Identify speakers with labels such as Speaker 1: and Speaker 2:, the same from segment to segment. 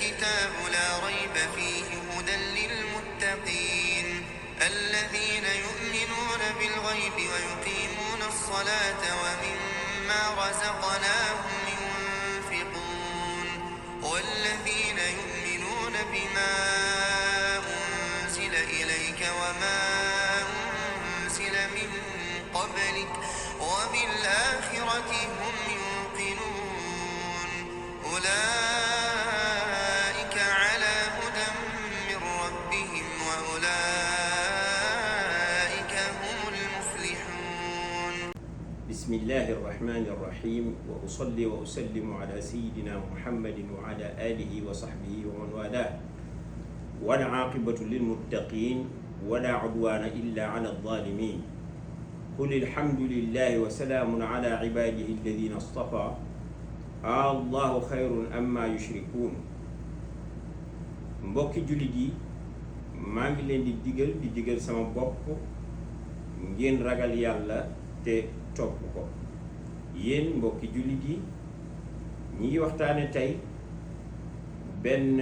Speaker 1: الكتاب لا ريب فيه هدى للمتقين الذين يؤمنون بالغيب ويقيمون الصلاة ومما رزقناهم ينفقون والذين يؤمنون بما أنزل إليك وما أنزل من قبلك وبالآخرة هم يوقنون أولئك على هدى من ربهم وأولئك هم المفلحون.
Speaker 2: بسم الله الرحمن الرحيم وأصلي وأسلم على سيدنا محمد وعلى آله وصحبه ومن والاه والعاقبة للمتقين ولا عدوان إلا على الظالمين قل الحمد لله وسلام على عباده الذين اصطفى الله خير أما يشركون. mbokki jullit yi maa ngi leen di digal sama bopp ngeen ragal yàlla te topp ko. yéen mbokki jullit yi ñi ngi waxtaane tey benn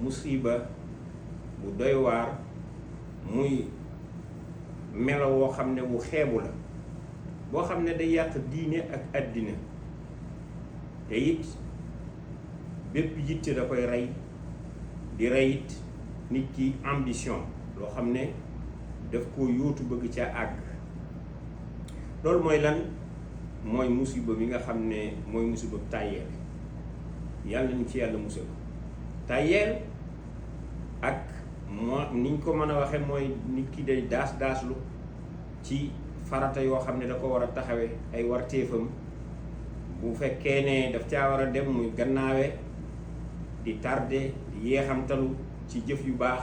Speaker 2: musiba bu doy waar muy melo woo xam ne wu xeebu la boo xam ne day yàq diine ak àddina te it bépp yitte da koy rey di rey it nit ki ambition loo xam ne daf ko yóotu bëgg ca àgg. loolu mooy lan? mooy musiba bi nga xam ne mooy musiba tàyyeel. yàlla ñu ci yàlla musal. tàyyeel ak moo niñ ko mën a waxe mooy nit ki day daaslu ci farata yoo xam ne da ko war a taxawe ay warteefam bu fekkee ne daf caa war a dem muy gannaawe di tardé di yeexamtalu ci jëf yu baax.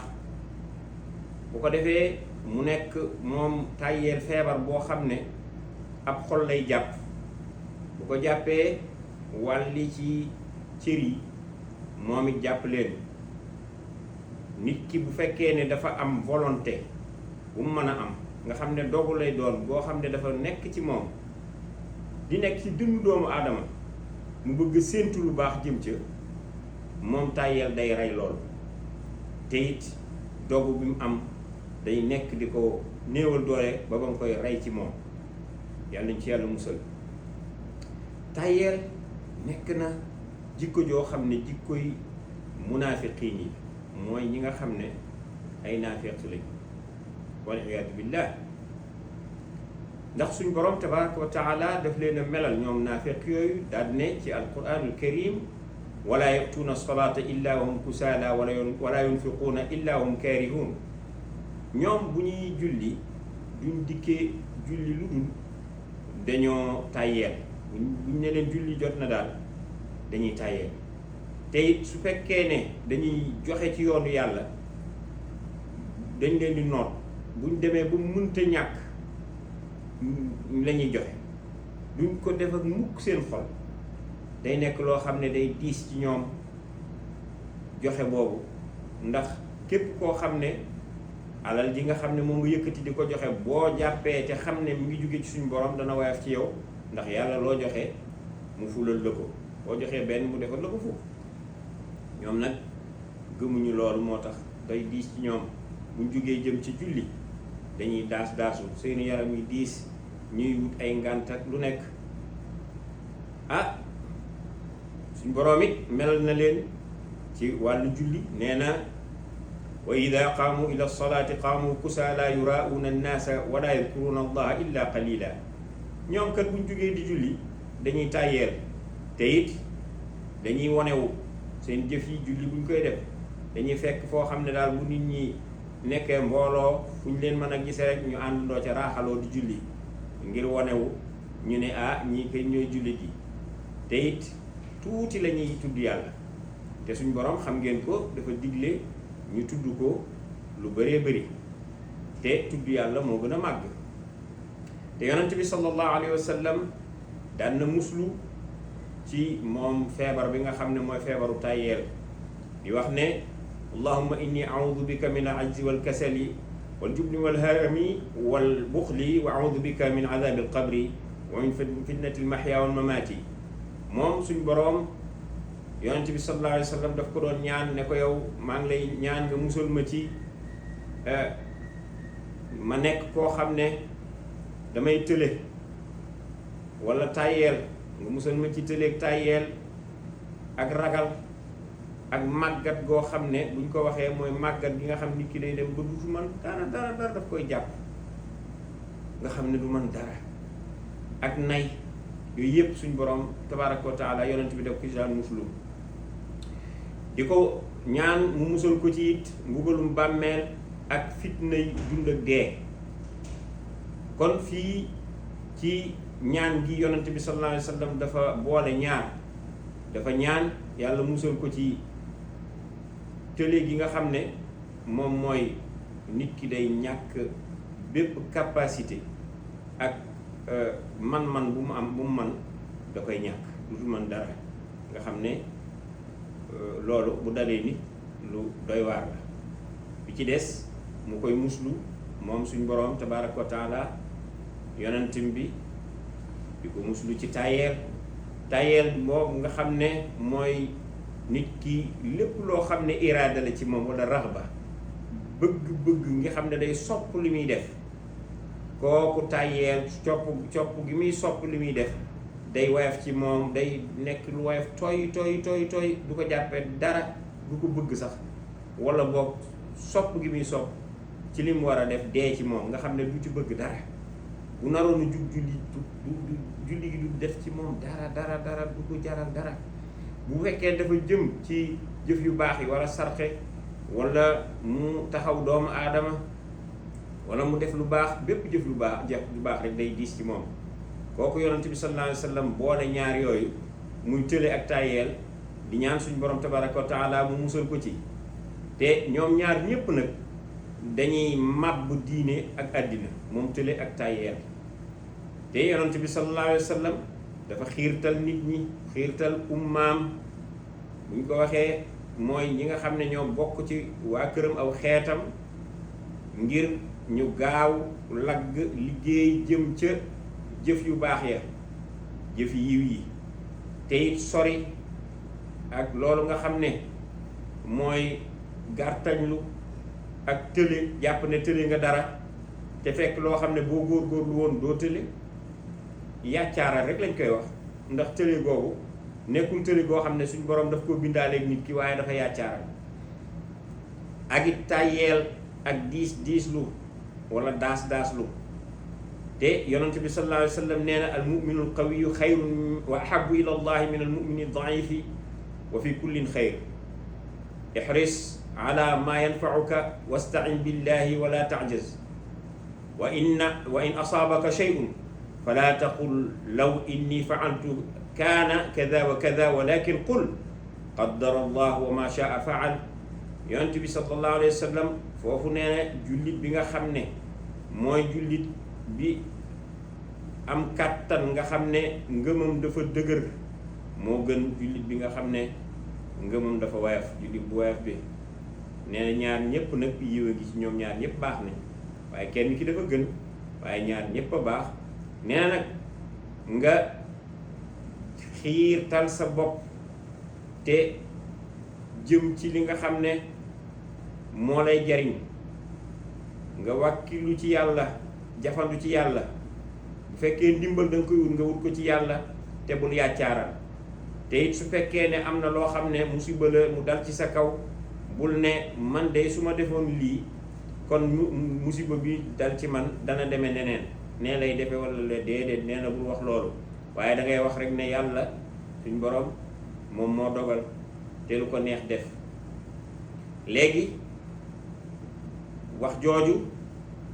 Speaker 2: bu ko defee mu nekk moom tàyyeel feebar boo xam ne ab xol lay jàpp. bu ko jàppee wàlli ci cër yi moom it jàpp leen. nit ki bu fekkee ne dafa am volonté bu mu mën a am nga xam ne dogu lay doon boo xam ne dafa nekk ci moom di nekk ci dundu doomu aadama mu bëgg séentu lu baax jëm ca moom tàyyeel day rey lool. te it dogu bi mu am day nekk di ko néewal doole ba ba nga koy rey ci moom. yàlla ñu ci yàlla musal. tàyyeel nekk na jikko joo xam ne jikkoy munaafiqiin yi mooy ñi nga xam ne ay naafeq lañ wal iyaadu billah. ndax suñ borom tabaraka wa taala daf leen a melal ñoom naafeq yooyu daal ne ci alquranul karim wala yatuuna salaata illa wa hum kusaala wala yunfiquuna illa wa hum kaarihuun. ñoom bu ñuy julli duñ dikkee julli lu dul dañoo tàyyeel. buñ ne leen julli jot na daal dañuy tàyyeel. te it su fekkee ne dañuy joxe ci yoonu yàlla dañ leen di noot buñ demee ba mënta ñàkk la ñuy joxe duñ ko def ak mukk seen xol. day nekk loo xam ne day diis ci ñoom joxe boobu. ndax képp koo xam ne alal ji nga xam ne moom nga yëkkati di ko joxe boo jàppee te xam ne mu ngi jóge ci suñu borom dana woyof ci yow. ndax yàlla loo joxe mu fulal la ko boo joxee benn mu defal la ko fukk. ñoom nag gëmuñu loolu moo tax day diis ci ñoom buñ jógee jëm ci julli dañuy daasu seeni yaram yi diis ñuy wut ay ngànt ak lu nekk. suñ boroom it melal na leen ci wàllu julli nee na wa ida qaamu ila salaati qaamu kusaala yuraa'uuna annaasa wala yadkuruuna allaha illa qalila. ñoom kat buñ jógee di julli dañuy tàyyeel te it dañuy wonewu seen jëf yi julli buñ koy def dañuy fekk foo xam ne daal bu nit ñi nekkee mbooloo fu ñu leen mën a gisee rek ñu àndandoo ca raaxaloo di julli ngir wonewu ñu ne ñii kay ñooy julli ji. te it tuuti la ñuy tudd yàlla te suñ borom xam ngeen ko dafa digle ñu tudd ko lu bëree bëri te tudd yàlla moo gën a màgg. te yonent bi sallallahu alayhi wa sallam daan na muslu ci moom feebar bi nga xam ne mooy feebaru tàyyeel di wax ne allahumma inni a'udhu bika min al-'ajzi wal kasali wal jubni wal harami wal buxli wa a'udhu bika min adhabi al-qabri wa min fitnati al-mahya wal mamati. moom suñ boroom yonent bi sallallahu alayhi wa sallam daf ko doon ñaan ne ko yow maa ngi lay ñaan nga musal ma ci ma nekk koo xam ne damay tële walla tàyyeel nga musal ma ci tëleeg tàyyeel ak ragal ak màggat goo xam ne buñ ko waxee mooy màggat gi nga xam nit ki day dem ba dutu man dara daf koy jàpp nga xam ne du man dara ak nay yooyu yëpp suñ borom tabaaraka wa taala yonent bi def ko ci daan muslu di ko ñaan mu musal ko ci it mbugalum bàmmeel ak fitnay dund ak dee. kon fii ci ñaan gi yonent bi sallallahu alayhi wa sallam dafa boole ñaar dafa ñaan yàlla musal ko ci tële gi nga xam ne moom mooy nit ki day ñàkk bépp capacité ak man-man bu mu man da koy ñàkk du man dara nga xam ne loolu bu dalee nit lu doy waar la bi ci des mu koy muslu moom suñ boroom tabaaraka wa taala yonentam bi di ko muslu ci tayeel moom nga xam ne mooy nit ki lépp loo xam ne iraada la ci moom walla raxba bëgg-bëgg nga xam ne day sopp li muy def kooku tayeel copp gi muy sopp li muy def day woyof ci moom day nekk lu woyof tooy du ko jàppee dara du ko bëgg sax walla boog sopp gi muy sopp ci li mu war a def dee ci moom nga xam ne du ci bëgg dara bu naroon a jug julli gi du def ci moom dara du ko jaral dara bu fekkee dafa jëm ci jëf yu baax yi walla sarxe walla mu taxaw doomu aadama walla mu def lu baax bépp jëf lu baax rek day diis ci moom kooku yonent bi sallallahu alayhi wa sallam boole ñaar yooyu muy tële ak tàyyeel di ñaan suñu borom tabaraka wa taala mu musal ko ci te ñoom ñaar ñépp nag dañuy màbb diine ak àddina moom tële ak tàyyeel te yonent bi sallallahu alayhi wa sallam dafa xiirtal nit ñi xiirtal ummaam bu ñu ko waxee mooy ñi nga xam ne ñoo bokk ci waa këram aw xeetam ngir ñu gaaw lagg liggéey jëm ca jëf yu baax ya jëf yiw yi te it sori ak loolu nga xam ne mooy gàrtañlu ak tële jàpp ne tële nga dara te fekk loo xam ne boo góorgóorlu woon doo tële yàccaaral rek lañ koy wax ndax tële googu nekkul tële goo xam ne suñ borom daf koo bindaaleeg nit ki waaye dafa yàccaaral ak it tàyyeel ak diis lu wala daas lu te yonent bi sallallahu alayhi wa sallam nee na al muminu al qawiyu xayrun wa ahabu ila allahi min al mumini daifi wa fi kullin xayr ihris ala ma yanfauka wastain billahi wala tajaz wa in asaabaka shay'un fala taqul law inni faaltu kaana kada wa kada walakin qul qaddara allah wa ma shaa faal yonent bi sallallahu alayhi wa sallam foofu nee na jullit bi nga xam ne mooy jullit bi am kàttan nga xam ne ngëmam dafa dëgër moo gën jullit bi nga xam ne ngëmam dafa woyof jullit bu woyof bi nee na ñaar ñépp nag yiw a gi ci ñoom ñaar ñépp baax nañ waaye kenn ki dafa gën waaye ñaar ñépp a baax nee na nag nga xiirtal sa bopp te jëm ci li nga xam ne moo lay jariñ nga wàkkilu ci yàlla jafandu ci yàlla bu fekkee ndimbal danga koy wut nga wut ko ci yàlla te bul yàccaaral te it su fekkee ne am na loo xam ne musiba la mu dal ci sa kaw bul ne man de su ma defoon lii kon musiba bi dal ci man dana deme neneen nee lay defe wala la déedéet nee na bul wax loolu waaye da ngay wax rek ne yàlla suñ borom moom moo dogal te lu ko neex def léegi wax jooju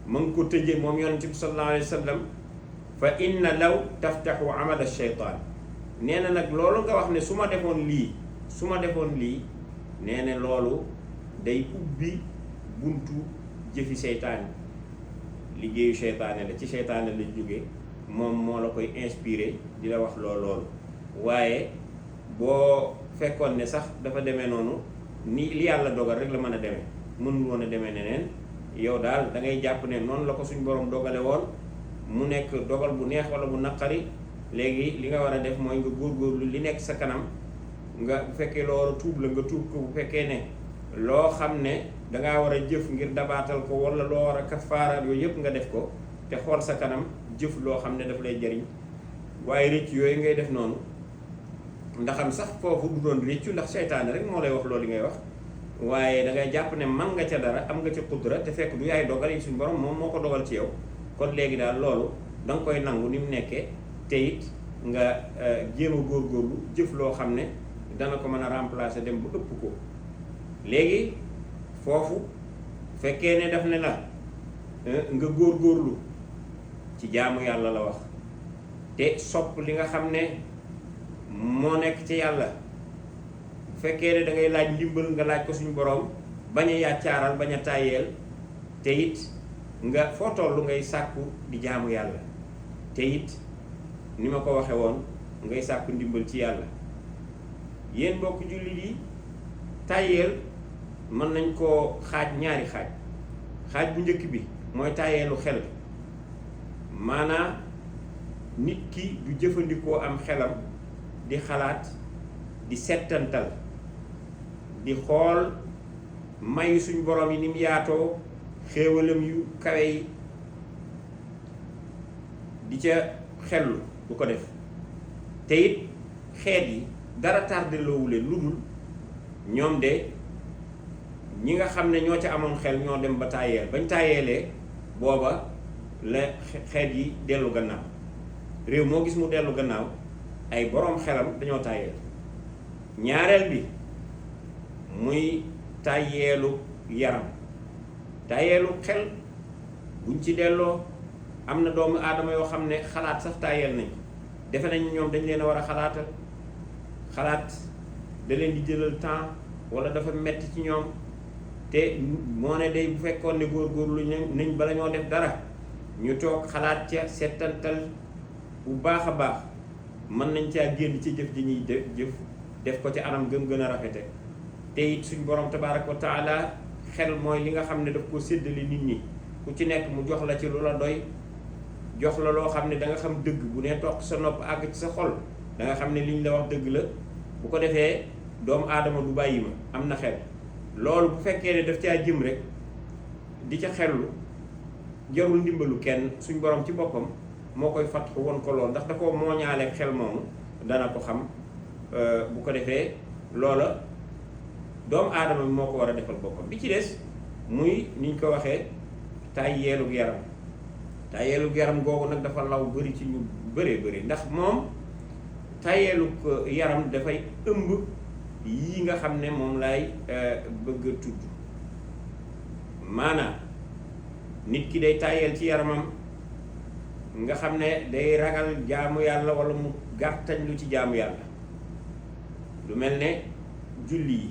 Speaker 2: ma ngi ko tëje moom yonent bi sallallahu alayhi wa sallam fa inna law taftaxu amala sheytaan nee na nag loolu nga wax ne su ma defoon lii nee na loolu day ubbi buntu jëfi seytaane liggéeyu seytaane la ci seytaane la jóge moom moo la koy inspiré di la wax loolu waaye boo fekkoon ne sax dafa demee noonu ni li yàlla dogal rek la mën a demee mënul woon a demee neneen yow daal da ngay jàpp ne noonu la ko suñ borom dogale woon mu nekk dogal bu neex wala bu naqari léegi li nga war a def mooy nga góorgóorlu li nekk sa kanam nga bu fekkee loo war a tuub la nga tuub ko bu fekkee ne loo xam ne dangaa war a jëf ngir dabaatal ko wala loo war a kafaaraat yooyu yëpp nga def ko te xool sa kanam jëf loo xam ne daf lay jariñ waaye rëcc yooyu ngay def noonu ndaxam sax foofu du doon rëccu ndax seytaane rek moo lay wax loolu ngay wax waaye dangay jàpp ne man nga ca dara am nga ca qudra te fekk du yaay dogal yi suñu borom moom moo ko dogal ci yow kon léegi daal loolu danga koy nangu ni mu nekkee te it nga jéem a góorgóorlu jëf loo xam ne dana ko mën a remplacer dem bu ëpp ko léegi foofu fekkee ne daf ne la nga góorgóorlu ci jaamu yàlla la wax te sopp li nga xam ne moo nekk ci yàlla bu fekkee ne da ngay laaj ndimbal nga laaj ko suñu borom bañ a yàccaaral bañ a tàyyeel te it nga foo tollu ngay sàkku di jaamu yàlla te it ni ma ko waxe woon ngay sàkku ndimbal ci yàlla yéen mbokk jullit yi tàyyeel mën nañ koo xaaj ñaari xaaj bu njëkk bi mooy tàyyeelu xel maanaa nit ki du jëfandikoo am xelam di xalaat di settantal di xool mayu suñ borom yi ni mu yaatoo xéewalam yu kawe yi di ca xellu du ko def te it xeet yi dara tardé loowu leen lu dul ñoom de ñi nga xam ne ñoo ca amoon xel ñoo dem ba tàyyeel bañ tàyyeelee booba la xeet yi dellu gannaaw réew moo gis mu dellu gannaaw ay boroom xelam dañoo tàyyeel ñaareel bi muy tàyyeelu yaram tàyyeelu xel buñ ci delloo am na doomu aadama yoo xam ne xalaat sax tàyyeel nañ defe nañ ñoom dañ leen a war a xalaat da leen di jëlal temps wala dafa metti ci ñoom te moo ne day bu fekkoon ne góorgóorlu nañ bala ñoo def dara ñu toog xalaat ca settantal bu baax a baax mën nañ caa génn ci jëf ji ñuy def ko ci anam gën a rafete te it suñ borom tabaaraka wa taala xel mooy li nga xam ne daf ko séddale nit ñi ku ci nekk mu jox la ci lu la doy jox la loo xam ne da nga xam dëgg bu ne toog sa nopp àgg ci sa xol da nga xam ne liñ la wax dëgg la bu ko defee doomu aadama du bàyyi ma am na xel loolu bu fekkee ne daf caa jëm rek di ca xellu jarul ndimbalu kenn suñ borom ci boppam moo koy fatxu woon ko lool ndax da ko mooñaaleeg xel moomu dana ko xam bu ko defee loola doomu aadama bi moo ko war a defal boppam bi ci des muy niñ ko waxee tàyyeelug yaram googu nag dafa law bëri ci ñu bëree ndax moom tàyyeelug yaram dafay ëmb yii nga xam ne moom laay bëgg a tudd maanaam nit ki day tàyyeel ci yaramam nga xam ne day ragal jaamu yàlla wala mu gàttañ lu ci jaamu yàlla lu mel ne julli yi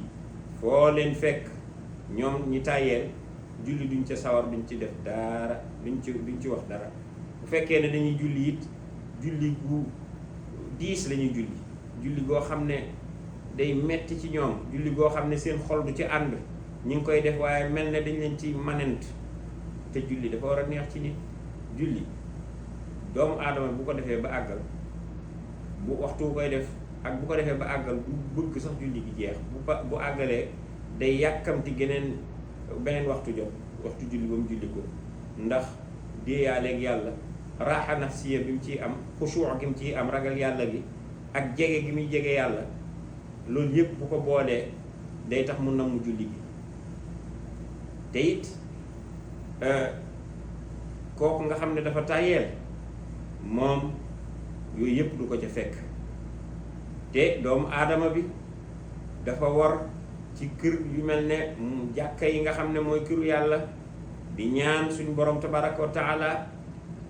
Speaker 2: foo leen fekk ñoom ñi tàyyeel julli duñ ca sawar duñ ci def dara duñ ci wax dara bu fekkee ne dañuy julli it julli gu diis la ñuy julli goo xam ne day metti ci ñoom julli goo xam ne seen xol du ci ànd ñu ngi koy def waaye mel ne dañ leen ci manent te julli dafa war a neex ci nit julli doomu aadama bu ko defee ba àggal bu waxtu koy def ak bu ko defee ba àggal bu bëgg sax julli gi jeex bu àggalee day yàkkamti beneen waxtu jot waxtu julli ba mu julli ko ndax déeyaaleeg yàlla raaxa nafsiya bi mu ciy am xushuux gi mu ciy am ragal yàlla gi ak jege gi muy jege yàlla loolu yépp bu ko boolee day tax mu namm julli gi te it kooku nga xam ne dafa tàyyeel moom yooyu yépp du ko ca fekk te doomu aadama bi dafa war ci kër yu mel ne jàkka yi nga xam ne mooy këru yàlla di ñaan suñu borom tabaraka wa taala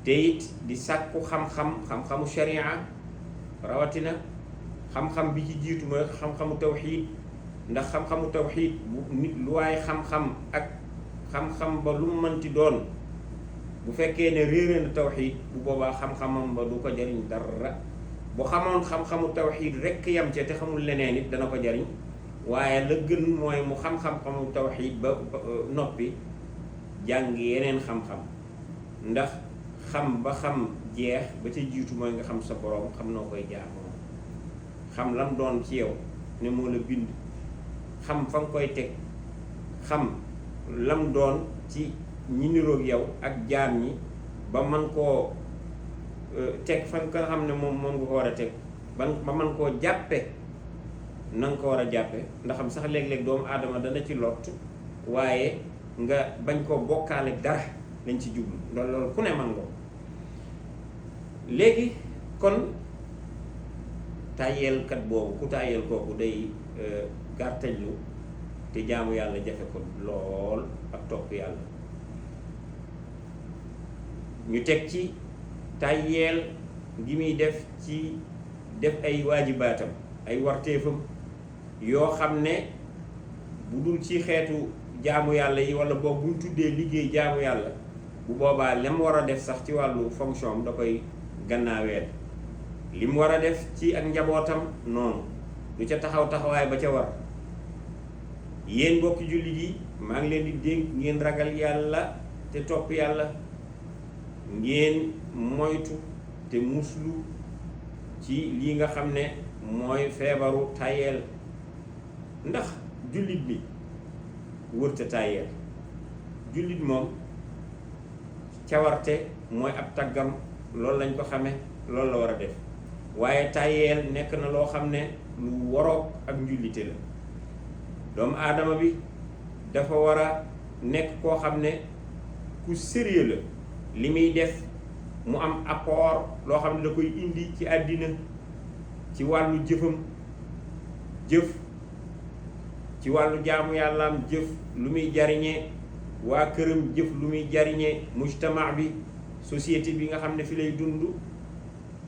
Speaker 2: te it di sàkku xam-xamu sharia rawatina xam-xam bi ci jiitu mooy xam-xamu tawxiid ndax xam-xamu tawxiid bu nit lu waay xam-xam ak xam-xam ba lu mu mënti doon bu fekkee ne réere na tawxiid bu boobaa xam-xamam ba du ko jariñ dara bu xamoon xam-xamu tawxiid rekk yam ca te xamul leneen it dana ko jariñ waaye la gën mooy mu xam-xamu tawxiid ba noppi jàng yeneen xam-xam ndax xam ba xam jeex ba ca jiitu mooy nga xam sa borom xam noo koy jaamoo xam lam doon ci yow ne moo la bind xam fa nga koy teg xam lam doon ci ñi niroog yow ak jaam ñi ba man koo teg fa nga xam ne moom nga ko war a teg ba man koo jàppe na nga ko war a jàppe ndax xam sax léeg-léeg doomu aadama dana ci lott waaye nga bañ koo bokkaale dara lañ ci jublu loolu ku ne man nga léegi kon tàyyeelkat boobu ku tàyyeel kooku day gàttañlu te jaamu yàlla jafe ko lool ak topp yàlla ñu teg ci tàyyeel gi muy def ci def ay waajibaatam ay warteefam yoo xam ne bu dul ci xeetu jaamu yàlla yi wala boobu buñ tuddee liggéey jaamu yàlla bu boobaa lam war a def sax ci wàllu fonction am da koy gannaaweel li mu war a def ci ak njabootam noonu du ca taxawaay ba ca war yéen mbokki jullit yi maa ngi leen di dénk ngeen ragal yàlla te topp yàlla ngeen moytu te muslu ci lii nga xam ne mooy feebaru tayeel ndax jullit bi wërta tayeel jullit moom cawarte mooy ab taggam loolu lañ ko xame loolu la war a def waaye tayeel nekk na loo xam ne lu waroog ak njullite la doomu aadama bi dafa war a nekk koo xam ne ku sérieux la li muy def mu am apport loo xam ne da koy indi ci àddina ci wàllu jëfam jëf ci wàllu jaamu yàllaam jëf lu muy jariñee waa këram jëf lu muy jariñee mujtama bi société bi nga xam ne fi lay dund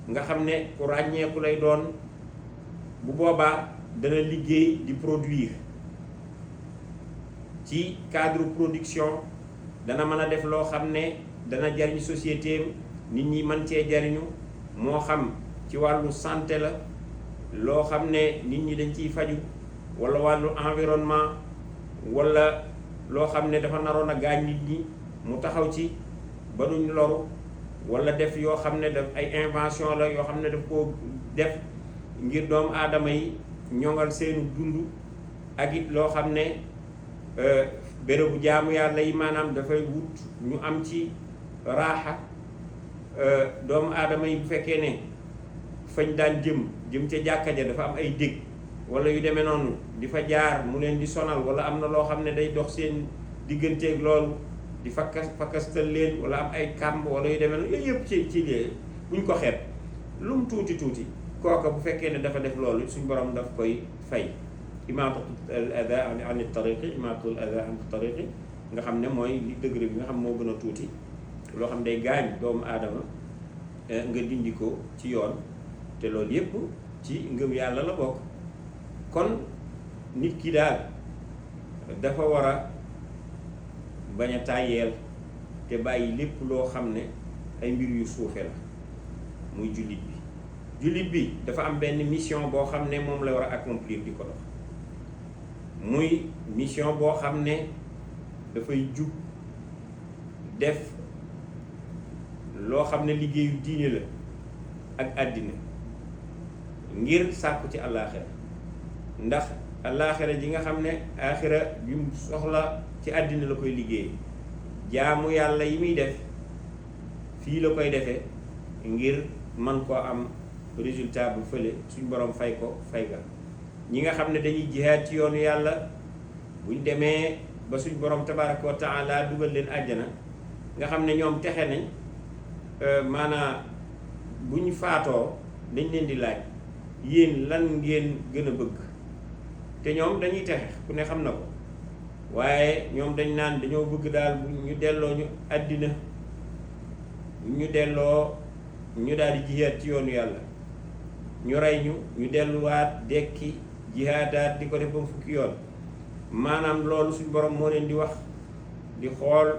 Speaker 2: nga xam ne ku ràññeeku lay doon bu boobaa dana liggéey di produire ci cadre production dana mën a def loo xam ne dana jariñ société nit ñi mën cee jariñu moo xam ci wàllu santé la loo xam ne nit ñi dañ ciy faju wala wàllu environnement wala loo xam ne dafa naroon a gaañ nit ñi mu taxaw ci ba duñ loru wala def yoo xam ne daf ay invention la yoo xam ne daf koo def ngir doomu aadama yi ñoŋal seenu dund ak it loo xam ne bérébu jaamu yàlla yi maanaam dafay wut ñu am ci raaxa doomu aadama yi bu fekkee ne fañ daan jëm ca jàkka ja dafa am ay dég wala yu demee noonu di fa jaar mu leen di sonal wala am na loo xam ne day dox seen digganteeg loolu di fakkastal leen wala am ay kàmb wala yu demee noonu yooyu yëpp ci lii buñ ko xeeb lu mu tuuti kooka bu fekkee ne dafa def loolu suñ borom daf koy fay imaatatul ada an tariqi imaatatul ada an tariqi nga xam ne mooy li degré bi nga xam moo gën a tuuti loo xam day gaañ doomu aadama nga dindi ko ci yoon te loolu yépp ci ngëm yàlla la bokk kon nit ki daal dafa war a bañ a tàyyeel te bàyyi lépp loo xam ne ay mbir yu suufe la muy jullit bi dafa am benn mission boo xam ne moom la war a accomplir di ko dox muy mission boo xam ne dafay jub def loo xam ne liggéeyu diine la ak àddina ngir sàkku ci àllaaxira ndax àllaaxira ji nga xam ne aaxira bi mu soxla ci àddina la koy liggéey jaamu yàlla yi muy def fii la koy defee ngir man koo am résultat bu fële suñ borom fay ko fay ga ñi nga xam ne dañuy jihaad ci yoonu yàlla buñ demee ba suñ borom tabaraka wa taala dugal leen àjjana nga xam ne ñoom texe nañ maanaa buñ faatoo dañ leen di laaj yéen lan ngeen gën a bëgg te ñoom dañuy texe ku ne xam na ko waaye ñoom dañ naan dañoo bëgg daal bu ñu delloo ñu àddina bu ñu delloo ñu daal di jihaad ci yoonu yàlla ñu rey ñu delluwaat dekki jihaadaat di ko def ba mu fukki yoon maanaam loolu suñ borom moo leen di wax di xool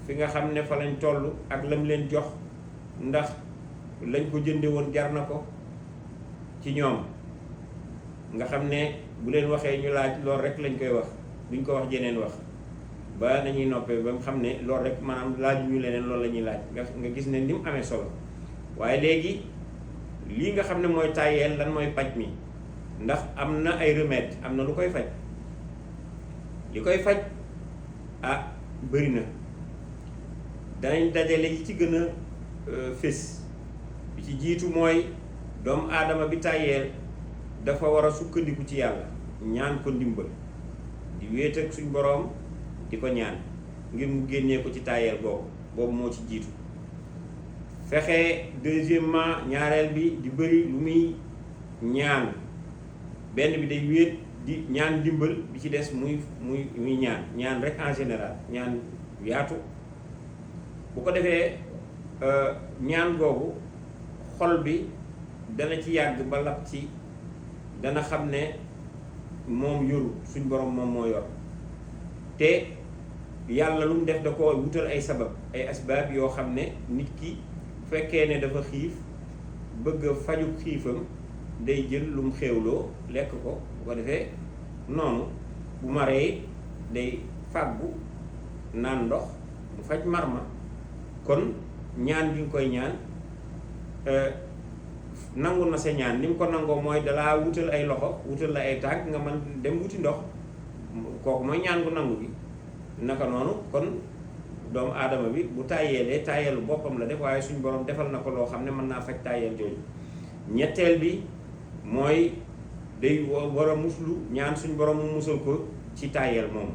Speaker 2: fi nga xam ne fa lañ toll ak lam leen jox ndax lañ ko jënde woon jar na ko ci ñoom nga xam ne bu leen waxee ñu laaj loolu rek lañ koy wax duñ ko wax jeneen wax ba nañuy noppee ba mu xam ne loolu rek maanaam laaj ñu leneen loolu la ñuy laaj nga gis ne ni mu amee solo waaye léegi lii nga xam ne mooy tàyyeel lan mooy paj mi ndax am na ay remède am na lu koy faj li koy faj bëri na danañ dajale yi ci gën a fés bi ci jiitu mooy doomu aadama bi tàyyeel dafa war a sukkandiku ci yàlla ñaan ko ndimbal di wéet ak suñ boroom di ko ñaan ngir mu génnee ko ci tàyyeel boobu moo ci jiitu fexe deuxièmement ñaareel bi di bëri lu muy ñaan benn bi day wéet di ñaan ndimbal bi ci des muy ñaan rek en général ñaan yaatu bu ko defee ñaan googu xol bi dana ci yàgg ba lab ci dana xam ne moom yoru suñ borom moom moo yor te yàlla lu mu def da ko wutal ay sabab ay asbaab yoo xam ne nit ki bu fekkee ne dafa xiif bëgg a faju xiifam day jël lu mu xéewloo lekk ko bu ko defee noonu bu maree day fàggu naan ndox mu faj mar ma kon ñaan gi nga koy ñaan nangu na sa ñaan ni mu ko nangoo mooy dalaa wutal ay loxo wutal la ay tànk nga mën dem wuti ndox kooku mooy ñaan gu nangu gi naka noonu kon doomu aadama bi bu tàyyeelee tàyyeelu boppam la def waaye suñ borom defal na ko loo xam ne mën naa faj tàyyeel jooju ñetteel bi mooy day war a muslu ñaan suñ borom mu musal ko ci tàyyeel moom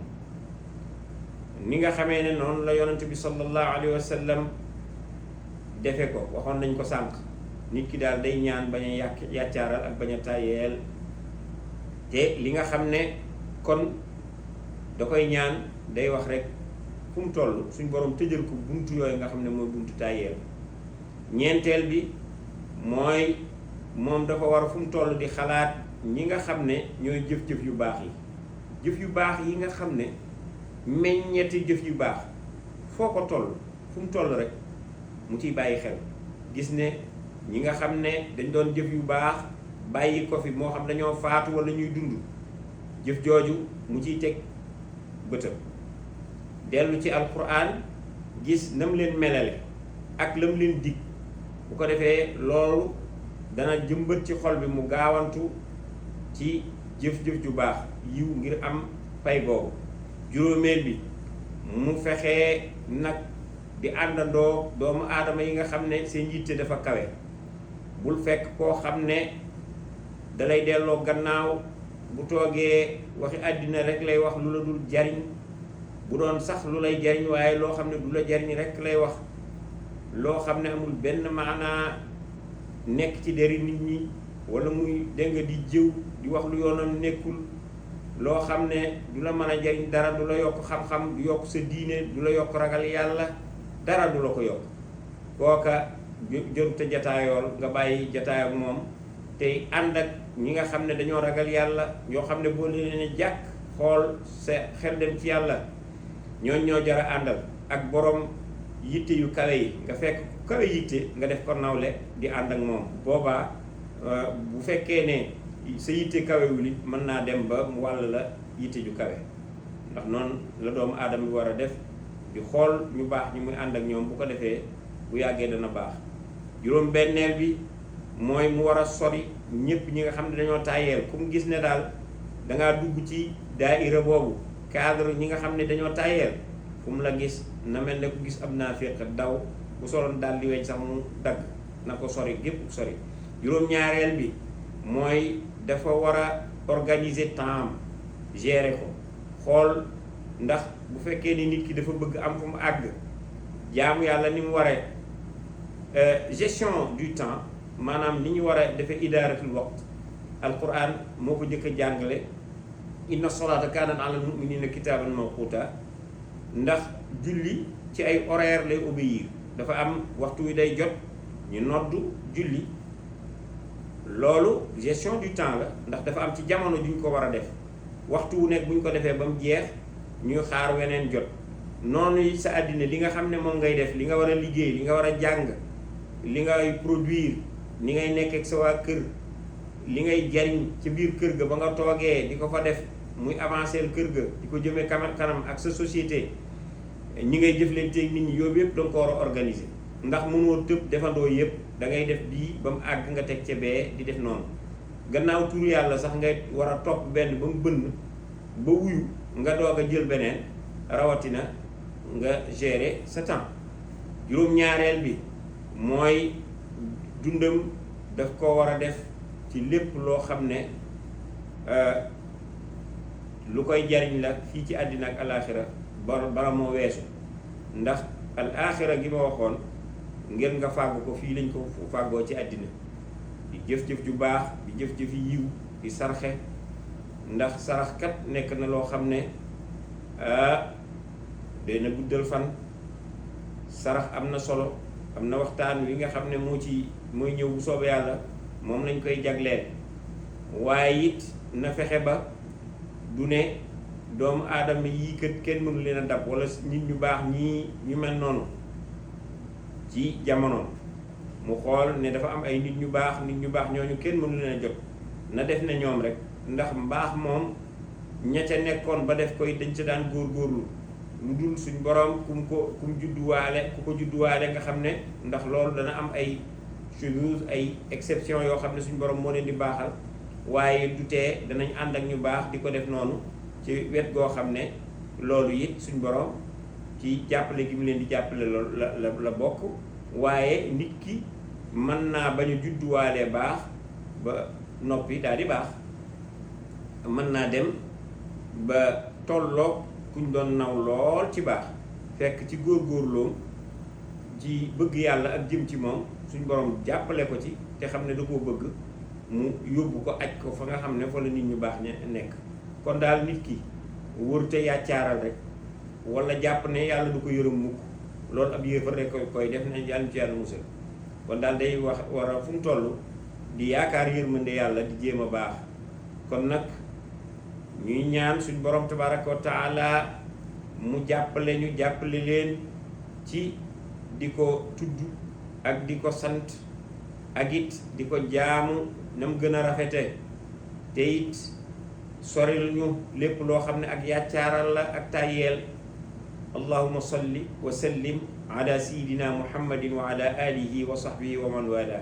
Speaker 2: ni nga xamee ne noonu la yonent bi sallallahu alayhi wa sallam defe ko waxoon nañ ko sànq nit ki daal day ñaan bañ a yàccaaral ak bañ a tàyyeel te li nga xam ne kon da koy ñaan day wax rek fu mu toll suñ borom tëjal ko buntu yooyu nga xam ne mooy buntu tàyyeel ñeenteel bi mooy moom dafa war a fu mu toll di xalaat ñi nga xam ne ñooy jëf-jëf yu baax yi jëf yu baax yi nga xam ne meññeeti jëf yu baax foo ko toll fu mu toll rek mu ciy bàyyi xel gis ne ñi nga xam ne dañ doon jëf yu baax bàyyi ko fi moo xam dañoo faatu wala ñuy dund jëf jooju mu ciy teg bëtam dellu ci alquran gis nam leen melale ak lam leen dig bu ko defee loolu dana jëmbat ci xol bi mu gaawantu ci jëf-jëf ju baax yiw ngir am pay boobu juróomeel bi mu fexee nag di àndandoo doomu aadama yi nga xam ne seen yitte dafa kawe bul fekk koo xam ne dalay delloo gannaaw bu toogee waxi àddina rek lay wax lu la dul jariñ bu doon sax lu lay jariñ waaye loo xam ne du la jariñ rek lay wax loo xam ne amul benn maanaa nekk ci deri nit ñi wala muy dégg nga di jëw di wax lu yoonam nekkul loo xam ne du la mën a jariñ dara du la yokk xam-xam du yokk sa diine du la yokk ragal yàlla dara du la ko yokk kooka jërute jataayool nga bàyyi jataay ak moom tey ànd ak ñi nga xam ne dañoo ragal yàlla ñoo xam ne boo leen jàkk xool sa xel dem ci yàlla ñoo jar a àndal ak borom yitte yu kawe yi nga fekk kawe yitte nga def ko nawle di ànd ak moom boobaa bu fekkee ne sa yitte kawewul it mën naa dem ba mu wàll la yitte ju kawe ndax noonu la doomu aadama bi war a def di xool ñu baax ñi muy ànd ak ñoom bu ko defee bu yàggee dana baax juróom benneel bi mooy mu war a sori ñëpp ñi nga xam ne dañoo tàyyeel ku mu gis ne daal dangaa dugg ci daaira boobu cadre ñi nga xam ne dañoo tàyyeel fu mu la gis na mel ne ku gis ab naafiq daw bu soloon daal di weñ sax mu dagg na ko sori gépp sori juróom-ñaareel bi mooy dafa war a organiser temps gérer ko xool ndax bu fekkee ni nit ki dafa bëgg am fu mu àgg jaamu yàlla ni mu waree gestion du temps maanaam ni ñu war a defee idaaratul waqt alquran moo ko njëkk a jàngale inna solata kanat alal muminina kitaaban mawquta ndax julli ci ay horaire lay obéir dafa am waxtu wi day jot ñu noddu julli loolu gestion du temps la ndax dafa am ci jamono juñ ko war a def waxtu wu nekk buñ ko defee ba mu jeex ñuy xaar weneen jot noonu sa àddina li nga xam ne moom ngay def li nga war a liggéey li nga war a jàng li ngay produire ni ngay nekk ak sa waa kër li ngay jariñ ci biir kër ga ba nga toogee di ko fa def muy avancer kër ga di ko jëmee kanam ak sa société ñi ngay jëflanteeg nit ñi yooyu yëpp danga ko war a organiser ndax mënoo tëb defandoo yëpp da ngay def bii ba mu àgg nga teg ca bee di def noonu gannaaw turu yàlla sax nga war a topp benn ba mu bënn ba wuyu nga doog a jël beneen rawatina nga gérer sa temps. juróom-ñaareel bi mooy dundam daf ko war a def ci lépp loo xam ne lu koy jariñ la fii ci àddina ak alaaxira bara moo weesu, ndax alaaxira gi ma waxoon ngeen nga fàggu ko fii lañ ko fàggoo ci àddina di jëf-jëf ju baax di jëf-jëf yiw di sarxe, ndax saraxkat nekk na loo xam ne day na guddal fan. sarax am na solo, am na waxtaan wi nga xam ne mooy ñëw bu soobee yàlla moom lañ koy jagleel, waaye it na fexe ba du ne doomu aadama yii kat kenn mënu leen a dab wala nit ñu baax ñii ñu mel noonu ci jamono mu xool ne dafa am ay nit ñu baax ñooñu kenn mënu leen a jot, na def ne ñoom rek, ndax mbaax moom ña ca nekkoon ba def koy dañ ca daan góorgóorlu lu dul suñ borom ku ko judduwaale nga xam ne ndax loolu dana am ay choses ay exception yoo xam ne suñ borom moo leen di baaxal, waaye du tee danañ ànd ak ñu baax di ko def noonu ci wet goo xam ne loolu it suñ borom ci jàppale gi mu leen di jàppale loolu la bokk. waaye nit ki mën naa bañ a judduwaalee baax ba noppi daal di baax, mën naa dem ba tolloog kuñ doon naw lool ci baax fekk ci góorgóorloom ci bëgg yàlla ak jëm ci moom suñ borom jàppale ko ci te xam ne da koo bëgg mu yóbbu ko aj ko fa nga xam ne fa la nit ñu baax nekk. kon daal nit ki wërte yàccaaral rek wala jàpp ne yàlla du ko yërëm mukk, loolu ab yéefar rek koy def nañ yàlla ci yàlla musal. kon daal day war a fu mu toll di yaakaar yërmande yàlla di jéem a baax. kon nag ñuy ñaan suñ borom tabaraka wa taala mu jàppale leen ci di ko tudd ak di ko sant ak it di ko jaamu na mu gën a rafete, te it soril ñu lépp loo xam ne ak yàccaaral la ak tàyyeel. allahumma salli wa sallim ala sayidina muhammadin wa ala alihi wa sahbihi wa man wala.